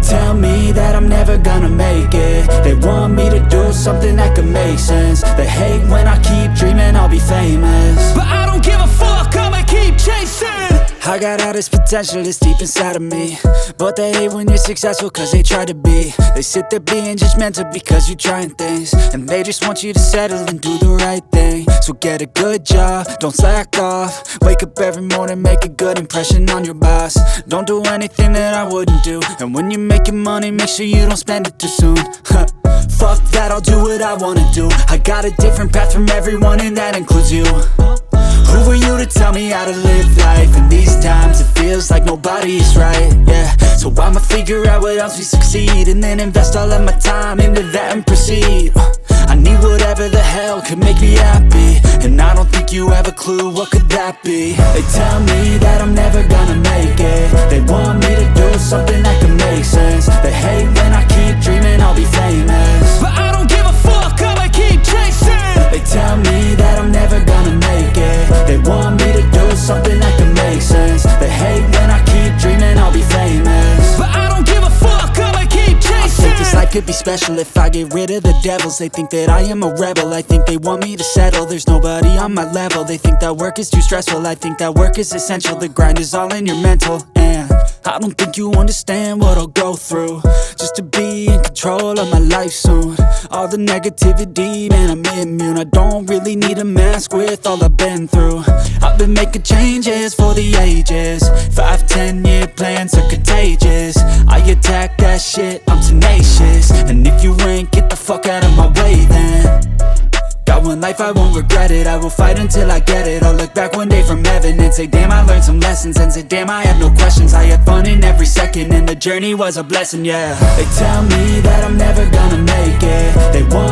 tell me that I'm never gonna make it. They want me to do something that could make sense. They hate when I keep dreaming I'll be famous, but I don't give a fuck, I'ma keep chasing. I got all this potential that's deep inside of me, but they hate when you're successful cause they try to be. They sit there being judgmental because you're trying things, and they just want you to settle and do the right thing. So get a good job, don't slack off. Wake up every morning, make a good impression on your boss. Don't do anything that I wouldn't do, and when you're making money, make sure you don't spend it too soon. Fuck that, I'll do what I wanna do. I got a different path from everyone, and that includes you. Who are you to tell me how to live life? In these times it feels like nobody is right, yeah. So I'ma figure out what else we succeed, and then invest all of my time into that and proceed. I need whatever the hell could make me happy, and I don't think you have a clue what could that be. They tell me that I'm never gonna make it. They want me to do something that could make sense. They hate when I keep dreaming I'll be famous, but I don't give a fuck, I'ma keep chasing. They tell me that I'm never gonna make it. They want me to do something that can make sense. They hate when I keep dreaming I'll be famous, but I don't give a fuck, I'ma keep chasing. I think this life could be special if I get rid of the devils. They think that I am a rebel, I think they want me to settle. There's nobody on my level. They think that work is too stressful, I think that work is essential. The grind is all in your mental, and I don't think you understand what I'll go through just to be in control of my life soon. All the negativity, man, I'm immune. I don't really need a mask with all I've been through. I've been making changes for the ages. 5-10 year plans are contagious. I attack that shit, I'm tenacious. And if you ain't, get the fuck out of my way then. Got one life, I won't regret it. I will fight until I get it. I'll look back one day from heaven and say, damn, I learned some lessons. And say, damn, I had no questions. I had fun in every second, and the journey was a blessing, yeah. They tell me that I'm never gonna make it. They want